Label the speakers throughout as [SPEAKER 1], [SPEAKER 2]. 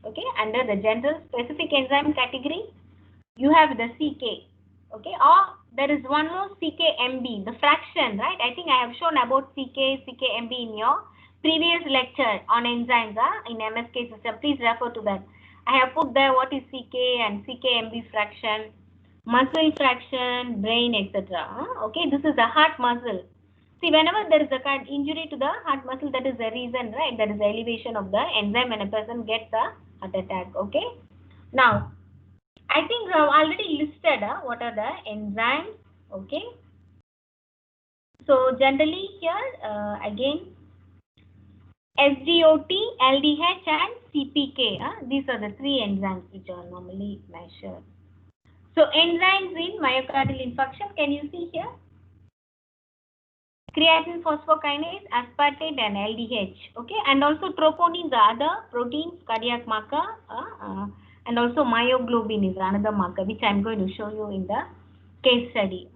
[SPEAKER 1] Okay, under the general specific enzyme category, you have the CK. Okay, or there is one more CKMB, the fraction, right? I think I have shown about CKMB in your previous lecture on enzymes in MSK system. Please refer to that. I have put there what is CK and CKMB fraction, muscle fraction, brain, etc. Okay, this is the heart muscle. See, whenever there is a kind injury to the heart muscle, that is the reason, right? That is the elevation of the enzyme when a person gets a heart attack. Okay. Now, I think we have already listed what are the enzymes. Okay. So generally here again SGOT, LDH and CPK. These are the three enzymes which are normally measured. So enzymes in myocardial infarction, can you see here? Creatine phosphokinase, aspartate and LDH. Okay, and also troponin, the other proteins, cardiac marker, and also myoglobin is another marker which I am going to show you in the case study.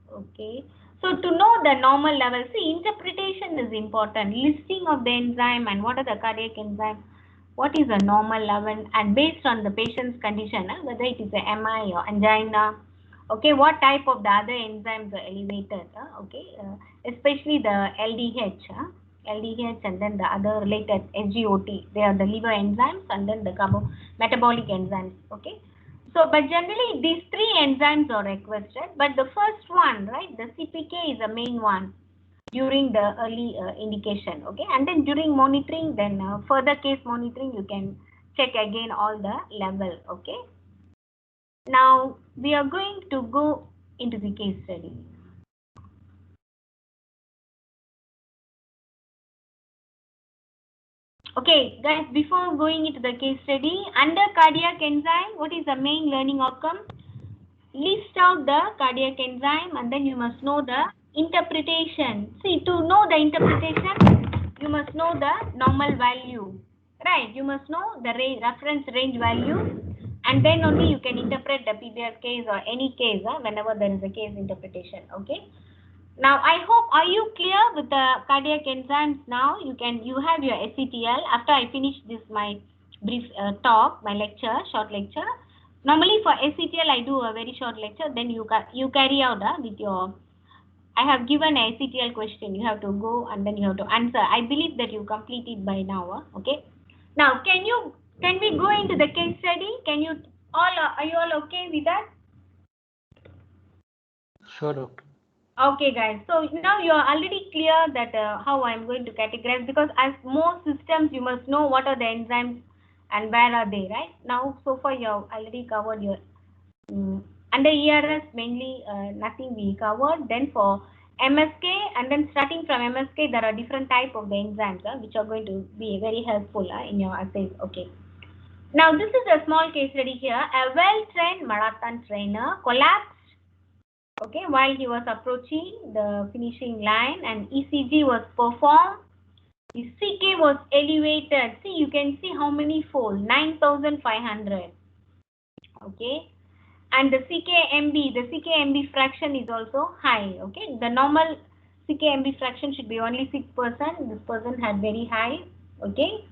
[SPEAKER 1] Okay, so to know the normal level, see, interpretation is important. Listing of the enzyme and what are the cardiac enzymes, what is a normal level, and based on the patient's condition, whether it is a MI or angina, okay, what type of the other enzymes are elevated, okay, especially the LDH and then the other related SGOT, they are the liver enzymes and then the metabolic enzymes, okay. So, but generally these three enzymes are requested, but the first one, right, the CPK is the main one during the early indication, okay, and then during monitoring, then further case monitoring, you can check again all the level, okay. Now we are going to go into the case study. Okay, guys, before going into the case study, under cardiac enzyme, what is the main learning outcome? List out the cardiac enzyme and then you must know the interpretation. See, to know the interpretation, you must know the normal value, right? You must know the reference range value, and then only you can interpret the PBR case or any case whenever there is a case interpretation, okay? Now, I hope, are you clear with the cardiac enzymes now? You have your SCTL. After I finish this, my brief talk, my lecture, short lecture. Normally for SCTL, I do a very short lecture. Then you carry out with your, I have given a SCTL question. You have to go and then you have to answer. I believe that you complete it by now. Okay. Now, can we go into the case study? Are you all okay with that?
[SPEAKER 2] Sure, doctor.
[SPEAKER 1] Okay, guys. So now you are already clear that how I am going to categorize, because as most systems, you must know what are the enzymes and where are they, right? Now, so far you have already covered your under ERS mainly nothing we covered. Then for MSK, and then starting from MSK, there are different type of the enzymes which are going to be very helpful in your assays. Okay. Now this is a small case study here. A well-trained marathon trainer collapsed, okay, while he was approaching the finishing line, and ECG was performed. The CK was elevated. See, you can see how many fold, 9,500. Okay, and the CKMB fraction is also high. Okay, the normal CKMB fraction should be only 6%. This person had very high. Okay,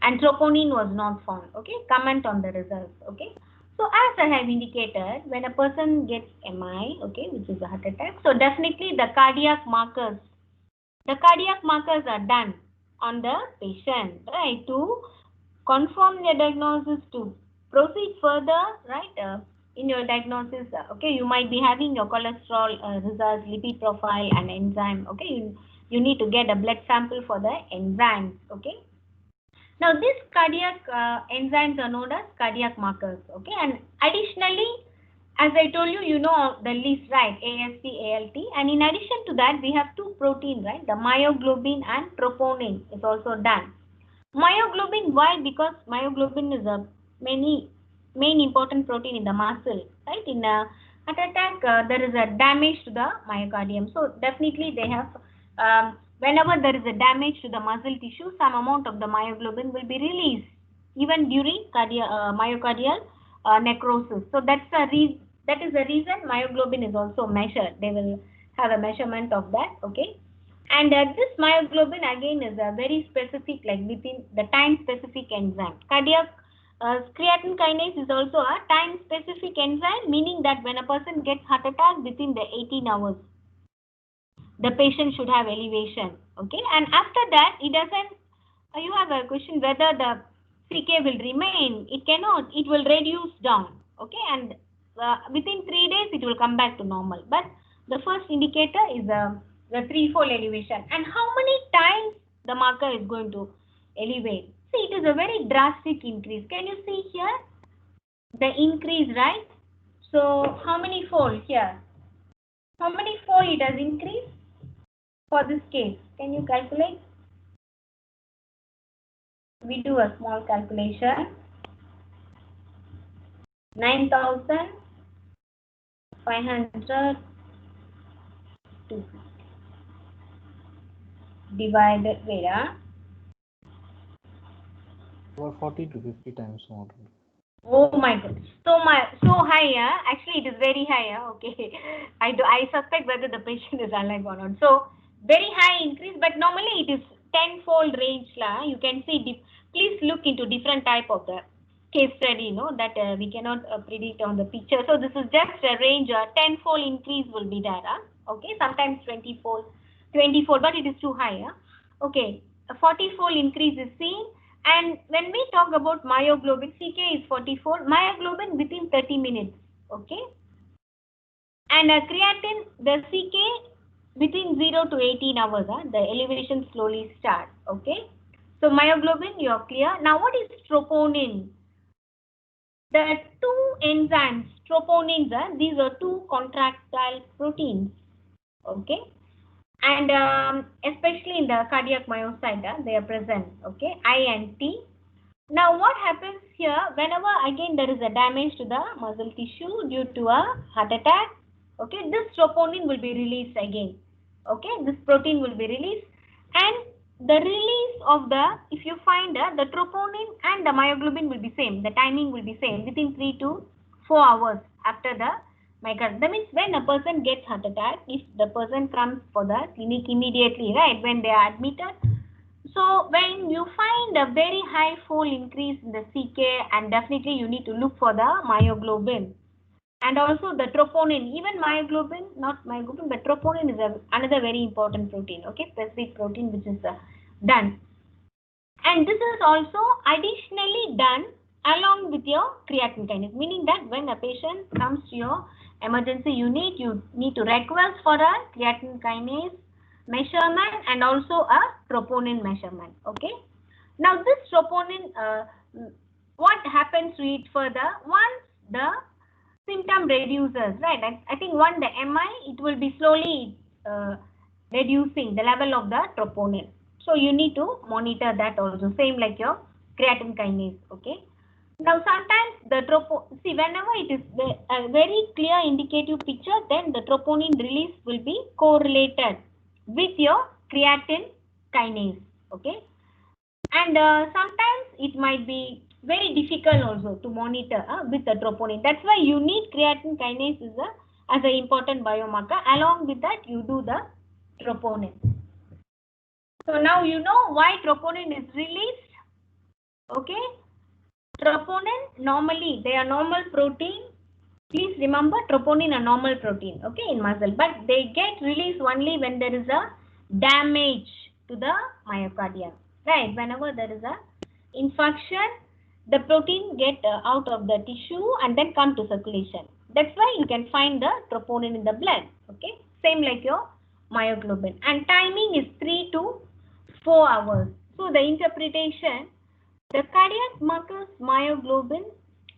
[SPEAKER 1] and troponin was not found. Okay, comment on the results. Okay, so as I have indicated, when a person gets MI, okay, which is a heart attack, so definitely the cardiac markers are done on the patient, right, to confirm the diagnosis, to proceed further, right, in your diagnosis. Okay, you might be having your cholesterol results, lipid profile and enzyme. Okay, you need to get a blood sample for the enzymes. Okay, now these cardiac enzymes are known as cardiac markers. Okay, and additionally, as I told you, you know the list, right? AST, ALT, and in addition to that, we have two proteins, right? The myoglobin and troponin is also done. Myoglobin, why? Because myoglobin is a main important protein in the muscle, right? In a heart attack, there is a damage to the myocardium. So definitely they have, whenever there is a damage to the muscle tissue, some amount of the myoglobin will be released, even during myocardial necrosis. So that is the reason myoglobin is also measured. They will have a measurement of that, okay? And this myoglobin again is a very specific, like within the time specific enzyme. Cardiac creatine kinase is also a time specific enzyme, meaning that when a person gets heart attack within the 18 hours, the patient should have elevation. Okay, and after that, it doesn't. You have a question whether the CK will remain. It cannot. It will reduce down. Okay, and within 3 days it will come back to normal. But the first indicator is the threefold elevation. And how many times the marker is going to elevate? See, it is a very drastic increase. Can you see here the increase, right? So how many fold here? How many fold it has increased for this case? Can you calculate? We do a small calculation. 9,500 divided by
[SPEAKER 2] about 40 to 50 times more.
[SPEAKER 1] oh my god, so high, actually it is very high, okay. I suspect whether the patient is alive or not. So very high increase, but normally it is tenfold range la. You can see, please look into different type of the case study, that we cannot predict on the picture. So this is just a range, tenfold increase will be there, okay. Sometimes 20-fold, but it is too high, okay. A 40-fold increase is seen. And when we talk about myoglobin, CK is 44, myoglobin within 30 minutes, okay? And creatine, the CK within 0 to 18 hours, the elevation slowly starts, okay? So myoglobin, you are clear. Now what is troponin? The two enzymes, troponins, these are two contractile proteins, okay? And especially in the cardiac myocyte, they are present, okay? I and T. Now what happens here, whenever again there is a damage to the muscle tissue due to a heart attack, okay, this troponin will be released again, okay, this protein will be released, and the release of if you find the troponin and the myoglobin will be same, the timing will be same, within 3 to 4 hours after the myocardium. That means when a person gets heart attack, if the person comes for the clinic immediately, right, when they are admitted, so when you find a very high fold increase in the CK, and definitely you need to look for the myoglobin and also the troponin. Even myoglobin, not myoglobin, but troponin is another very important protein, okay, specific protein which is done. And this is also additionally done along with your creatine kinase, meaning that when a patient comes to your emergency unit, you need to request for a creatine kinase measurement and also a troponin measurement, okay. Now this troponin, what happens to it further? Once the symptom reduces, right, I think once the MI, it will be slowly reducing the level of the troponin. So you need to monitor that also, same like your creatine kinase, okay. Now sometimes the see, whenever it is a very clear indicative picture, then the troponin release will be correlated with your creatine kinase, okay. And sometimes it might be very difficult also to monitor with the troponin. That's why you need creatine kinase as an important biomarker. Along with that, you do the troponin. So now you know why troponin is released, okay. Troponin, normally they are normal protein. Please remember, troponin are normal protein, okay, in muscle, but they get released only when there is a damage to the myocardium, right? Whenever there is a infarction, the protein get out of the tissue and then come to circulation. That's why you can find the troponin in the blood, okay? Same like your myoglobin. And timing is 3 to 4 hours. So the interpretation, the cardiac markers myoglobin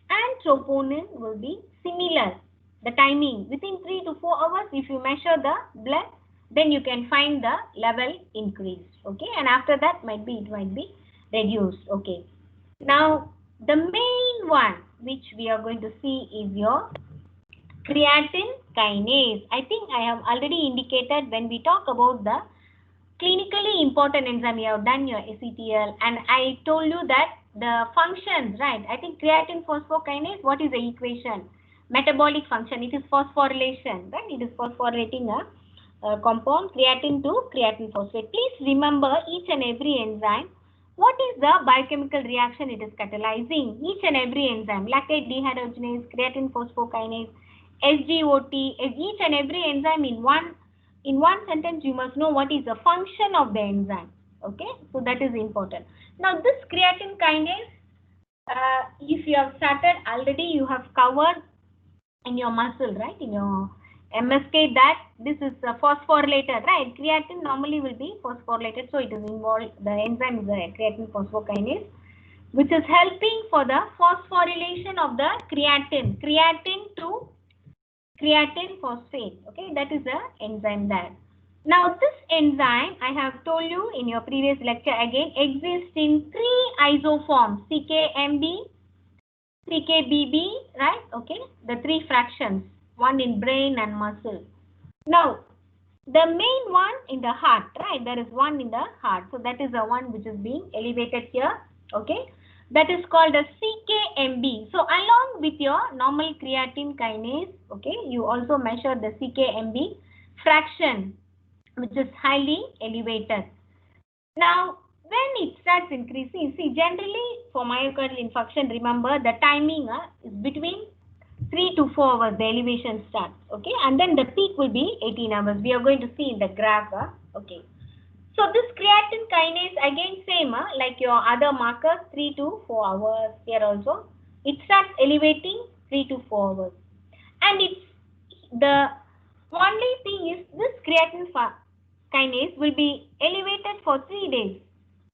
[SPEAKER 1] and troponin will be similar. The timing within 3 to 4 hours, if you measure the blood, then you can find the level increased, okay, and after that it might be reduced, okay. Now the main one which we are going to see is your creatine kinase. I think I have already indicated when we talk about the clinically important enzyme, you have done your ACTL, and I told you that the functions, right? I think creatine phosphokinase, what is the equation? Metabolic function, it is phosphorylation, right? It is phosphorylating a compound creatine to creatine phosphate. Please remember each and every enzyme what is the biochemical reaction it is catalyzing? Each and every enzyme, lactate dehydrogenase, creatine phosphokinase, SGOT, each and every enzyme in one sentence you must know what is the function of the enzyme. Okay, so that is important. Now this creatine kinase, if you have started already, you have covered in your muscle, right? In your MSK, that this is a phosphorylated, right? Creatine normally will be phosphorylated, so it is involved. The enzyme is a creatine phosphokinase, which is helping for the phosphorylation of the creatine to creatine phosphate. Okay, that is the enzyme there. Now this enzyme, I have told you in your previous lecture again, exists in 3 isoforms: CKMB, CKBB, right? Okay, the 3 fractions, one in brain and muscle. Now, the main one in the heart, right? There is one in the heart. So that is the one which is being elevated here. Okay, that is called a CKMB. So along with your normal creatine kinase, okay, you also measure the CKMB fraction, which is highly elevated. Now, when it starts increasing, see, generally for myocardial infarction, remember the timing is between 3 to 4 hours, the elevation starts, okay, and then the peak will be 18 hours. We are going to see in the graph, okay. So this creatine kinase, again same, like your other markers, 3 to 4 hours here also. It starts elevating 3 to 4 hours. And it's the only thing is this creatine kinase will be elevated for 3 days.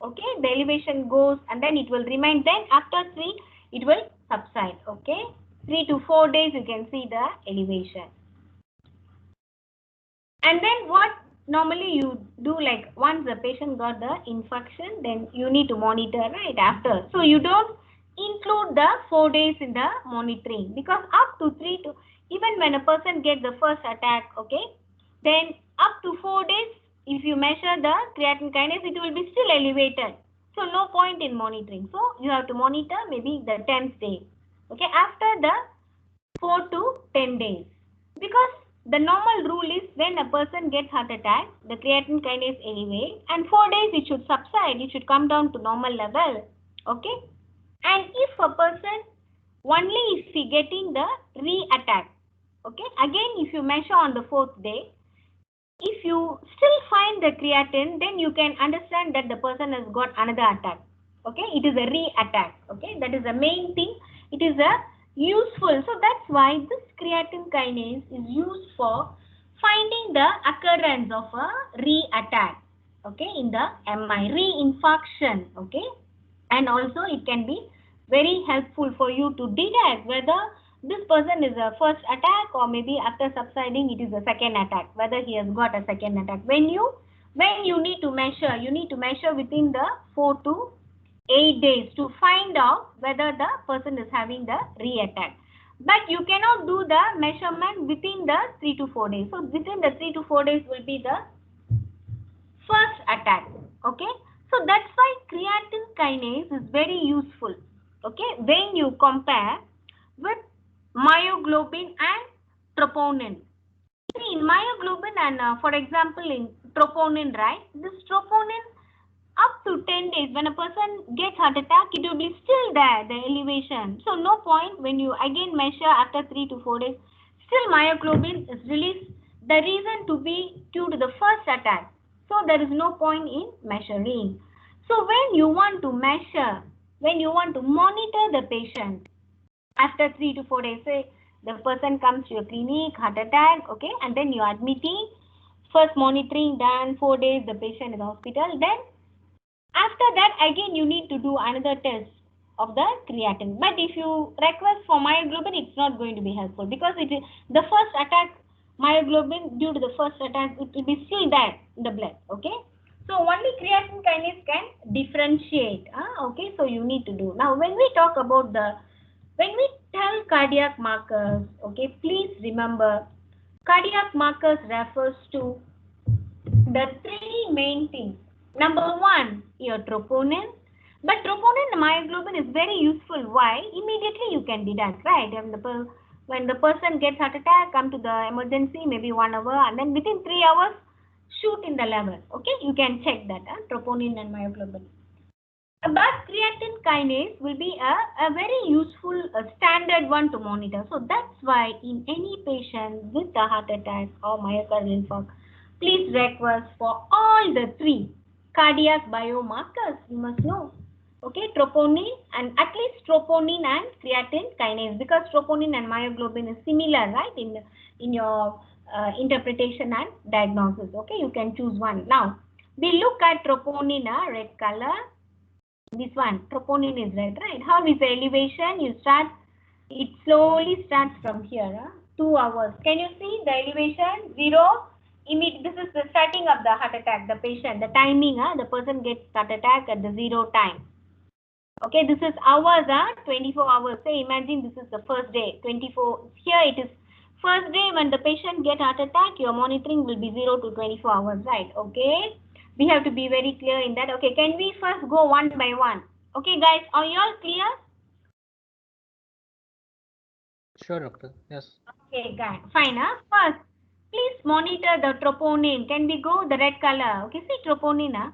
[SPEAKER 1] Okay, the elevation goes and then it will remain. Then after 3, it will subside. Okay, 3 to 4 days you can see the elevation. And then what normally you do, like once the patient got the infection, then you need to monitor right after. So you don't include the 4 days in the monitoring, because up to 3 to, even when a person gets the first attack, okay, then up to 4 days, if you measure the creatine kinase, it will be still elevated. So no point in monitoring. So you have to monitor maybe the 10th day. Okay, after the 4 to 10 days. Because the normal rule is when a person gets heart attack, the creatine kinase elevate, and 4 days it should subside, it should come down to normal level. Okay, and if a person only is he getting the re-attack, okay, again if you measure on the 4th day, if you still find the creatine, then you can understand that the person has got another attack. Okay, it is a re-attack. Okay, that is the main thing. It is a useful. So that's why this creatine kinase is used for finding the occurrence of a re-attack. Okay, in the MI, reinfarction. Okay, and also it can be very helpful for you to detect whether this person is a first attack or maybe after subsiding it is a second attack, whether he has got a second attack. When you need to measure, you need to measure within the 4 to 8 days to find out whether the person is having the re-attack. But you cannot do the measurement within the 3 to 4 days. So within the 3 to 4 days will be the first attack. Okay, so that's why creatine kinase is very useful. Okay, when you compare with myoglobin and troponin. See, in myoglobin and for example in troponin, right, this troponin up to 10 days, when a person gets heart attack, it will be still there, the elevation. So no point when you again measure after 3 to 4 days, still myoglobin is released. The reason to be due to the first attack. So there is no point in measuring. So when you want to measure, when you want to monitor the patient, after 3 to 4 days, say the person comes to your clinic, heart attack, okay, and then you are admitting, first monitoring done, 4 days the patient in the hospital, then after that again you need to do another test of the creatine. But if you request for myoglobin, it's not going to be helpful, because it is the first attack, myoglobin due to the first attack, it will be still there in the blood. Okay, so only creatine kinase can differentiate. Okay, so you need to do. Now when we talk about when we tell cardiac markers, okay, please remember cardiac markers refers to the 3 main things. Number 1, your troponin. But troponin and myoglobin is very useful. Why? Immediately you can detect, right? When the person gets heart attack, come to the emergency, maybe 1 hour, and then within 3 hours, shoot in the level. Okay, you can check that, troponin and myoglobin. But creatine kinase will be a very useful standard one to monitor. So that's why in any patient with a heart attack or myocardial infarct, please request for all the three cardiac biomarkers. You must know. Okay, troponin and at least troponin and creatine kinase, because troponin and myoglobin is similar, right? In your interpretation and diagnosis. Okay, you can choose one. Now we look at troponin, red color. This one, troponin is red, right? How is the elevation? You start, it slowly starts from here, 2 hours. Can you see the elevation? 0, this is the starting of the heart attack, the patient, the timing, the person gets heart attack at the 0 time. Okay, this is hours, 24 hours. Say, imagine this is the first day, 24, here it is first day when the patient get heart attack, your monitoring will be 0 to 24 hours, right? Okay. We have to be very clear in that. Okay, can we first go one by one? Okay, guys, are you all clear?
[SPEAKER 2] Sure, doctor. Yes.
[SPEAKER 1] Okay, guys, fine. First, please monitor the troponin. Can we go the red color? Okay, see troponin.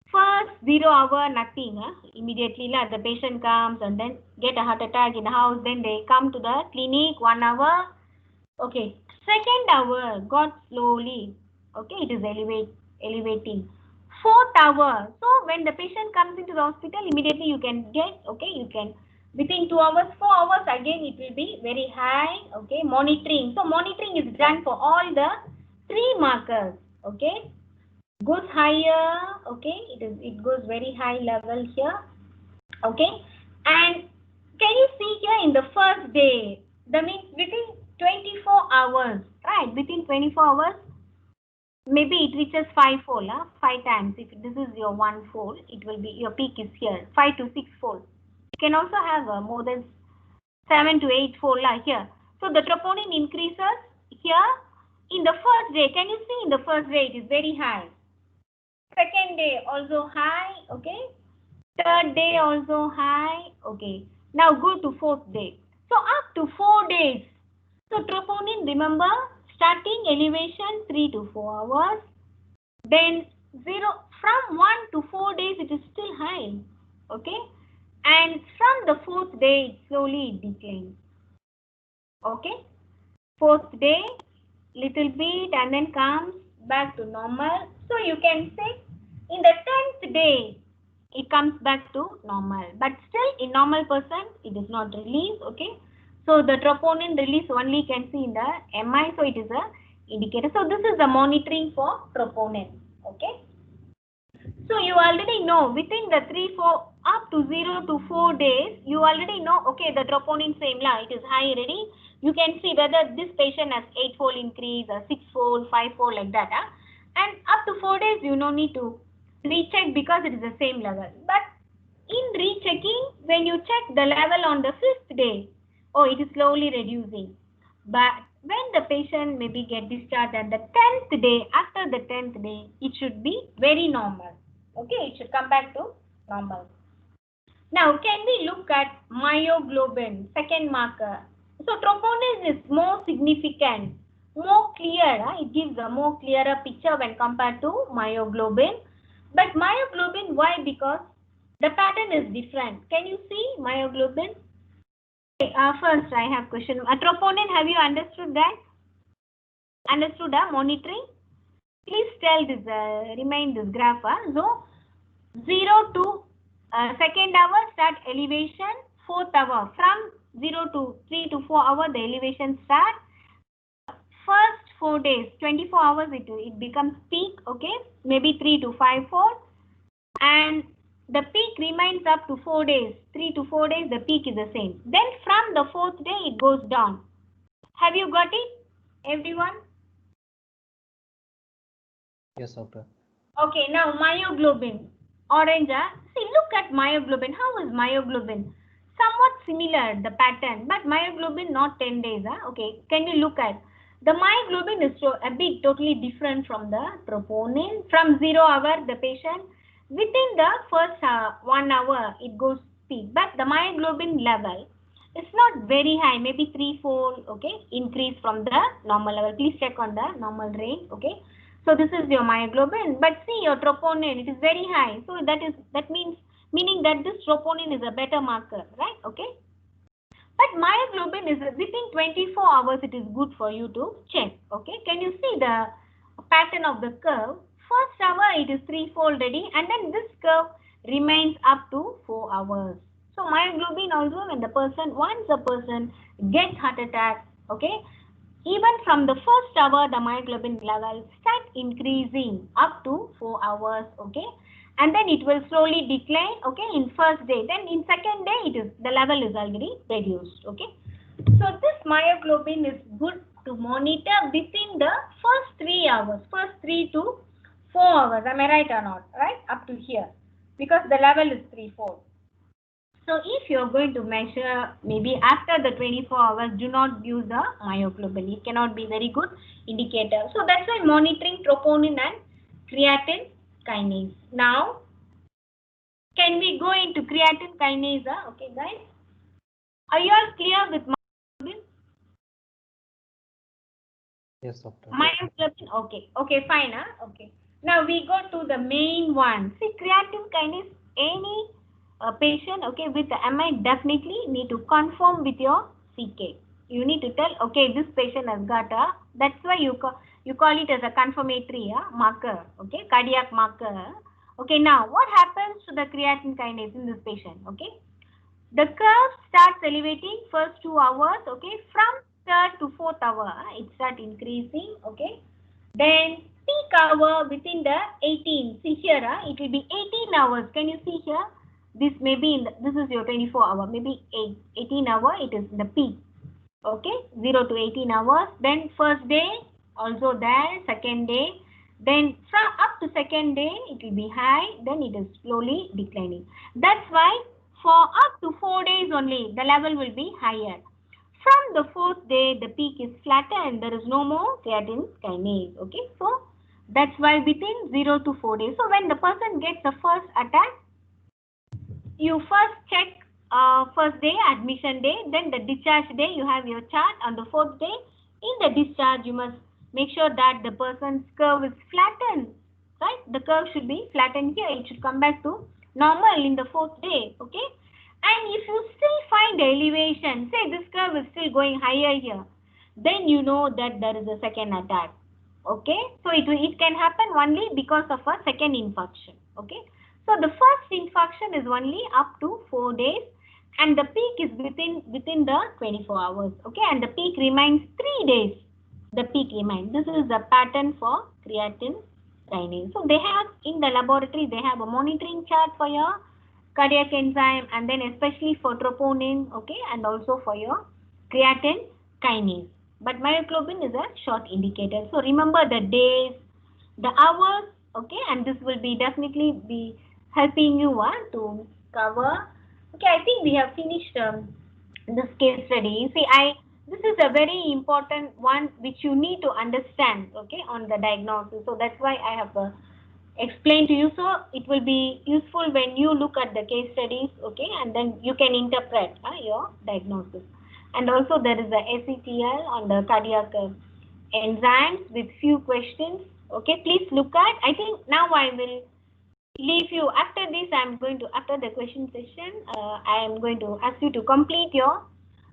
[SPEAKER 1] First 0 hour, nothing. Immediately, the patient comes and then get a heart attack in the house. Then they come to the clinic, 1 hour. Okay, second hour got slowly. Okay, it is elevating. Fourth hour. So when the patient comes into the hospital, immediately you can get, okay, you can within 2 hours, 4 hours again it will be very high. Okay, monitoring. So monitoring is done for all the three markers. Okay, goes higher. Okay, it goes very high level here. Okay, and can you see here in the first day, that means within 24 hours, right? Within 24 hours, maybe it reaches 5-fold, 5 times. If this is your 1-fold, it will be, your peak is here, 5 to 6-fold. You can also have more than 7 to 8-fold here. So the troponin increases here in the first day. Can you see in the first day it is very high. Second day also high, okay. Third day also high, okay. Now go to fourth day. So up to 4 days. So troponin, remember, starting elevation 3 to 4 hours. Then 0, from 1 to 4 days it is still high, okay. And from the fourth day, slowly it declines, okay. Fourth day, little bit and then comes back to normal. So you can say in the 10th day, it comes back to normal. But still in normal person, it is not released, okay. So the troponin release only can see in the MI, so it is a indicator. So this is the monitoring for troponin, okay. So you already know within the 3-4 up to 0 to 4 days, you already know, okay, the troponin same it is high already. You can see whether this patient has 8-fold increase or 6-fold, 5-fold like that. And up to 4 days, you no need to recheck because it is the same level. But in rechecking, when you check the level on the 5th day, oh, it is slowly reducing. But when the patient maybe get discharged at the 10th day, after the 10th day, it should be very normal. Okay, it should come back to normal. Now, can we look at myoglobin, second marker? So, troponin is more significant, more clear. It gives a more clearer picture when compared to myoglobin. But myoglobin, why? Because the pattern is different. Can you see myoglobin? Okay, first, I have question. Troponin, have you understood that? Understood monitoring? Please tell this, remind this graph. So, 0 to second hour start elevation, fourth hour. From 0 to 3 to 4 hour, the elevation start. First 4 days, 24 hours, it becomes peak, okay? Maybe 3 to 5-fold. And the peak remains up to 4 days. 3 to 4 days, the peak is the same. Then from the fourth day, it goes down. Have you got it, everyone?
[SPEAKER 2] Yes, doctor.
[SPEAKER 1] Okay, now myoglobin, orange. See, look at myoglobin. How is myoglobin? Somewhat similar, the pattern, but myoglobin not 10 days. Okay, can you look at? The myoglobin is a bit totally different from the troponin. From 0 hour, the patient, within the first 1 hour, it goes peak. But the myoglobin level is not very high, maybe 3-fold, okay, increase from the normal level. Please check on the normal range, okay. So this is your myoglobin, but see your troponin, it is very high. So that means think that this troponin is a better marker, right? Okay. But myoglobin is within 24 hours, it is good for you to check. Okay. Can you see the pattern of the curve? First hour it is threefold ready, and then this curve remains up to 4 hours. So myoglobin also, when the person, once a person gets heart attack, okay, even from the first hour, the myoglobin level start increasing up to 4 hours, okay, and then it will slowly decline, okay, in first day. Then in second day, the level is already reduced, okay. So this myoglobin is good to monitor within the first 3 hours, first 3 to 4 hours. Am I right or not? Right, up to here, because the level is threefold. So if you're going to measure maybe after the 24 hours, do not use the myoglobin. It cannot be very good indicator. So that's why monitoring troponin and creatine kinase. Now, can we go into creatine kinase? Okay, guys. Are you all clear with myoglobin?
[SPEAKER 2] Yes, doctor.
[SPEAKER 1] Myoglobin, okay. Okay, fine. Okay. Now we go to the main one. See, creatine kinase, any patient, okay, with the MI definitely need to confirm with your CK. You need to tell, okay, this patient has got a, that's why you call it as a confirmatory marker, okay, cardiac marker. Okay, now what happens to the creatine kinase in this patient, okay? The curve starts elevating first 2 hours, okay, from third to fourth hour, it starts increasing, okay. Then peak hour within the 18, see here, it will be 18 hours. Can you see here? This may be in the, this is your 24 hour, maybe 18 hour, it is the peak, okay, 0 to 18 hours. Then first day also there, second day, then from up to second day it will be high, then it is slowly declining. That's why for up to 4 days only the level will be higher. From the fourth day the peak is flatter and there is no more creatine kinase, okay. So that's why within 0 to 4 days. So when the person gets the first attack, you first check first day, admission day, then the discharge day, you have your chart. On the fourth day, in the discharge, you must make sure that the person's curve is flattened, right? The curve should be flattened here. It should come back to normal in the fourth day, okay? And if you still find the elevation, say this curve is still going higher here, then you know that there is a second attack, okay? So it can happen only because of a second infarction, okay? So the first infarction is only up to 4 days and the peak is within the 24 hours, okay, and the peak remains 3 days. The peak remains. This is the pattern for creatine kinase. So they have in the laboratory, they have a monitoring chart for your cardiac enzyme and then especially for troponin, okay, and also for your creatine kinase. But myoglobin is a short indicator. So remember the days, the hours, okay, and this will be definitely be helping you to cover. Okay, I think we have finished this case study. See, this is a very important one which you need to understand, okay, on the diagnosis. So that's why I have explained to you. So it will be useful when you look at the case studies, okay, and then you can interpret your diagnosis. And also there is a SETL on the cardiac enzymes with few questions. Okay, please look at. I think now I will leave you. After this, after the question session, I am going to ask you to complete your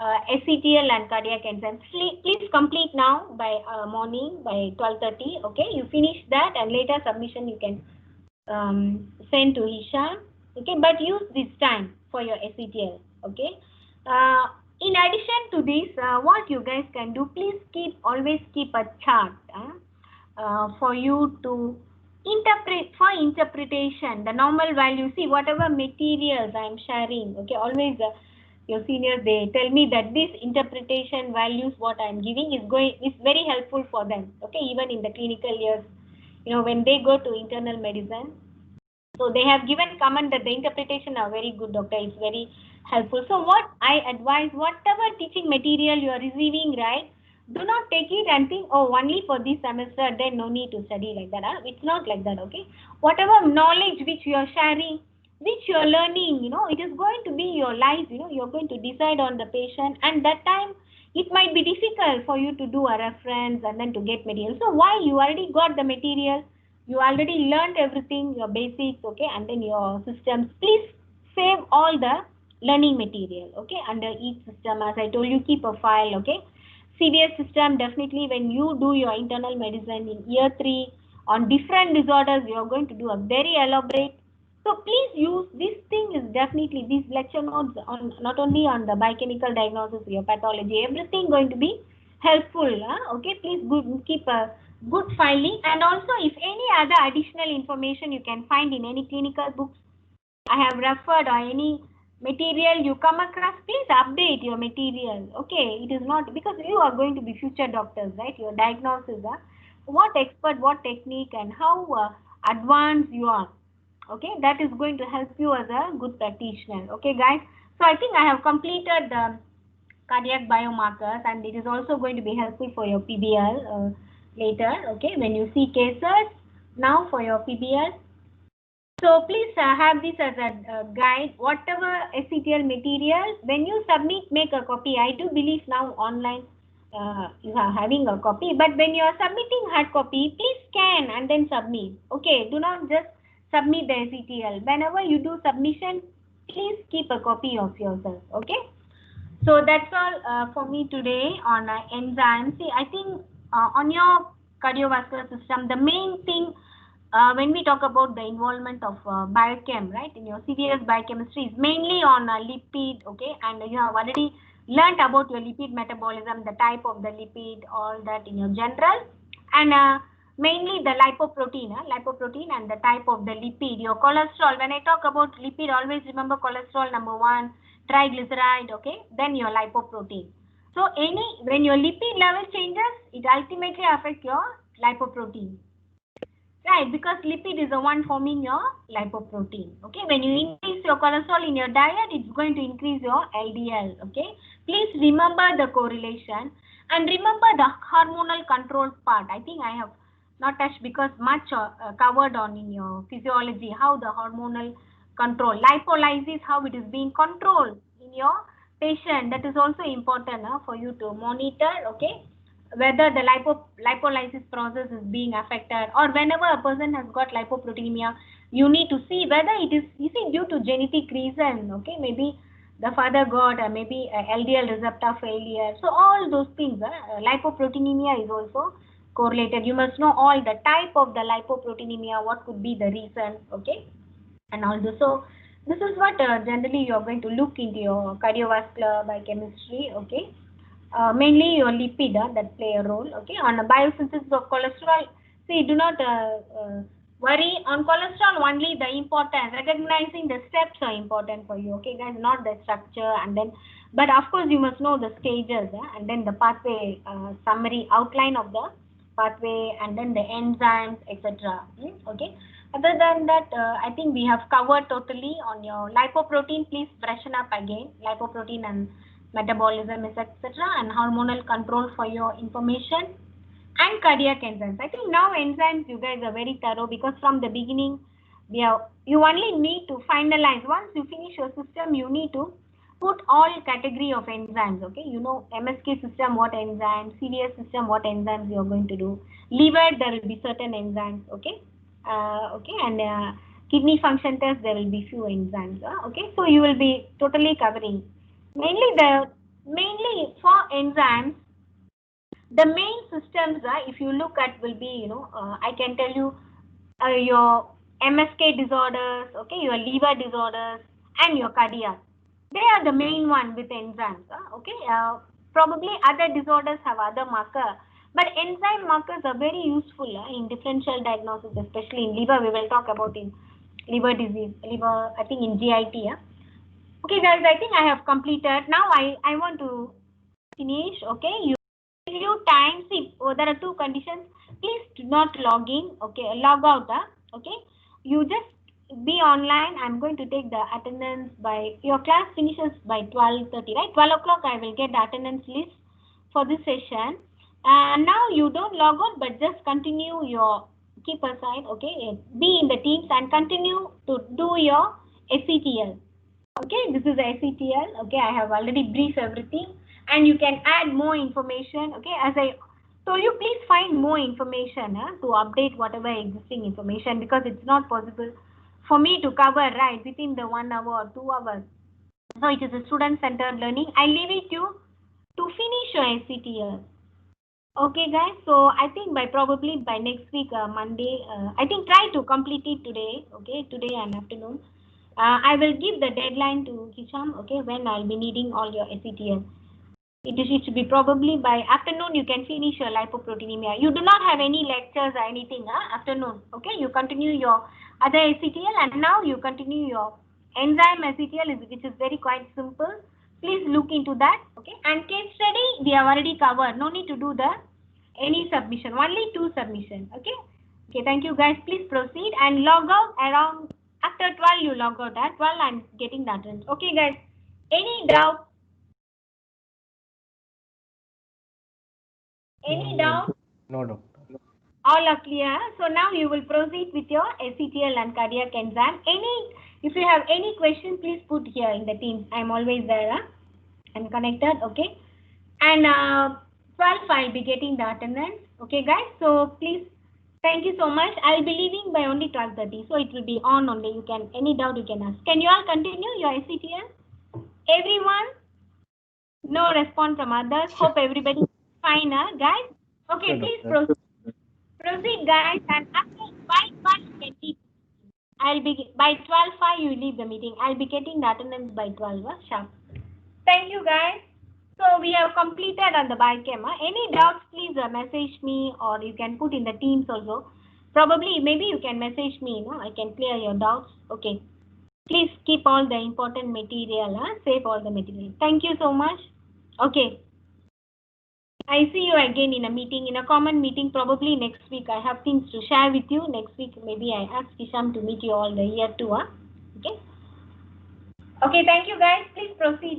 [SPEAKER 1] SETL and cardiac enzymes. Please complete now by morning by 12:30. Okay, you finish that and later submission you can send to Hisham. Okay, but use this time for your SETL. Okay. In addition to this, what you guys can do, please always keep a chart for you to interpretation, the normal value. See, whatever materials I am sharing, okay, always your seniors, they tell me that this interpretation values what I am giving is very helpful for them, okay, even in the clinical years, you know, when they go to internal medicine. So they have given comment that the interpretation are very good, doctor, it's very helpful. So what I advise, whatever teaching material you are receiving, right, do not take it and think, oh, only for this semester, then no need to study like that. It's not like that, okay? Whatever knowledge which you are sharing, which you are learning, you know, it is going to be your life, you know, you're going to decide on the patient, and that time it might be difficult for you to do a reference and then to get material. So why you already got the material, you already learned everything, your basics, okay, and then your systems, please all the learning material, okay, under each system. As I told you, keep a file, okay. CVS system, definitely when you do your internal medicine in year 3 on different disorders, you are going to do a very elaborate. So please use this thing, is definitely these lecture notes on not only on the biochemical diagnosis, your pathology, everything going to be helpful, okay. Please keep a good filing, and also if any other additional information you can find in any clinical books I have referred or any material you come across, please update your material, okay. It is not because you are going to be future doctors, right? Your diagnosis, what expert, what technique, and how advanced you are, okay, that is going to help you as a good practitioner, okay guys. So I think I have completed the cardiac biomarkers, and it is also going to be helpful for your PBL later, okay, when you see cases. Now for your PBL, so please have this as a guide. Whatever SCTL material, when you submit, make a copy. I do believe now online you are having a copy, but when you are submitting hard copy, please scan and then submit. Okay, do not just submit the SCTL. Whenever you do submission, please keep a copy of yourself. Okay. So that's all for me today on enzymes. See, I think on your cardiovascular system, the main thing when we talk about the involvement of biochem, right, in your CVS biochemistry is mainly on lipid, okay, and you have already learnt about your lipid metabolism, the type of the lipid, all that in your general, and mainly the lipoprotein and the type of the lipid, your cholesterol. When I talk about lipid, always remember cholesterol number 1, triglyceride, okay, then your lipoprotein. So when your lipid level changes, it ultimately affects your lipoprotein. Right, because lipid is the one forming your lipoprotein. Okay, when you increase your cholesterol in your diet, it's going to increase your LDL. Okay, please remember the correlation and remember the hormonal control part. I think I have not touched because much covered on in your physiology, how the hormonal control, lipolysis, how it is being controlled in your patient. That is also important for you to monitor. Okay, whether the lipolysis process is being affected, or whenever a person has got lipoproteinemia, you need to see whether it is it due to genetic reason, okay, maybe the father got maybe a LDL receptor failure. So all those things, lipoproteinemia is also correlated. You must know all the type of the lipoproteinemia, what could be the reason, okay, and all this. So this is what generally you are going to look into your cardiovascular biochemistry, okay. Mainly your lipid that play a role, okay. On the biosynthesis of cholesterol, see, do not worry on cholesterol. Only the important recognizing the steps are important for you, okay guys, not the structure. And then, but of course you must know the stages, and then the pathway summary outline of the pathway, and then the enzymes, etc. Okay. Other than that, I think we have covered totally on your lipoprotein. Please freshen up again, lipoprotein and metabolism, etc., and hormonal control for your information, and cardiac enzymes. I think now enzymes, you guys are very thorough because from the beginning, you only need to finalize. Once you finish your system, you need to put all category of enzymes, okay. You know MSK system, what enzymes, CVS system, what enzymes you are going to do. Liver, there will be certain enzymes, okay. Okay, and kidney function test, there will be few enzymes, okay. So you will be totally covering. Mainly for enzymes, the main systems, if you look at, will be, I can tell you your MSK disorders, okay, your liver disorders, and your cardiac. They are the main one with enzymes, okay. Probably other disorders have other marker, but enzyme markers are very useful in differential diagnosis, especially in liver. We will talk about in liver disease, liver, I think in GIT. Okay guys, I think I have completed. Now I want to finish, okay. You time, see, there are two conditions. Please do not log in, okay, log out, okay. You just be online. I'm going to take the attendance by, your class finishes by 12:30, right? 12 o'clock I will get the attendance list for this session. And now you don't log out, but just continue your, keep aside, okay, be in the teams and continue to do your SCTL. Okay, this is SCTL. Okay, I have already briefed everything, and you can add more information. Okay, as I told you, please find more information to update whatever existing information, because it's not possible for me to cover, right, within the 1 hour or 2 hours. So it is a student-centered learning. I leave it to finish your SCTL. Okay, guys. So I think probably by next week, Monday, I think try to complete it today. Okay, today and afternoon. I will give the deadline to Hisham. Okay, when I'll be needing all your SCTL. It should be probably by afternoon. You can finish your lipoproteinemia. You do not have any lectures or anything. Afternoon. Okay, you continue your other SCTL, and now you continue your enzyme SCTL, which is very quite simple. Please look into that. Okay, and case study we have already covered. No need to do any submission. Only 2 submission. Okay. Okay. Thank you, guys. Please proceed and log out around after 12. You log out at 12. I'm getting that. Okay, guys. Any doubt? Any doubt?
[SPEAKER 2] No, doctor.
[SPEAKER 1] All are clear. So now you will proceed with your SCTL and cardiac enzyme. If you have any question, please put here in the Teams. I'm always there. I'm connected. Okay. And 12 I'll be getting the attendance. Okay, guys. So please, thank you so much. I'll be leaving by only 12:30. So it will be on only. You can, any doubt you can ask. Can you all continue your SCTL? Everyone? No response from others. Hope everybody fine, guys. Okay,
[SPEAKER 2] Sure,
[SPEAKER 1] please
[SPEAKER 2] doctor.
[SPEAKER 1] proceed, guys. And after by 12 you can leave. I'll be by 12:05 you leave the meeting. I'll be getting the attendance by 12 sharp. Thank you, guys. So we have completed on the biochem. Any doubts, please message me, or you can put in the Teams also. Probably, maybe you can message me. I can clear your doubts. Okay. Please keep all the important material. Save all the material. Thank you so much. Okay. I see you again in a meeting, in a common meeting. Probably next week. I have things to share with you. Next week, maybe I ask Hisham to meet you all the year 2. Okay. Okay. Thank you, guys. Please proceed.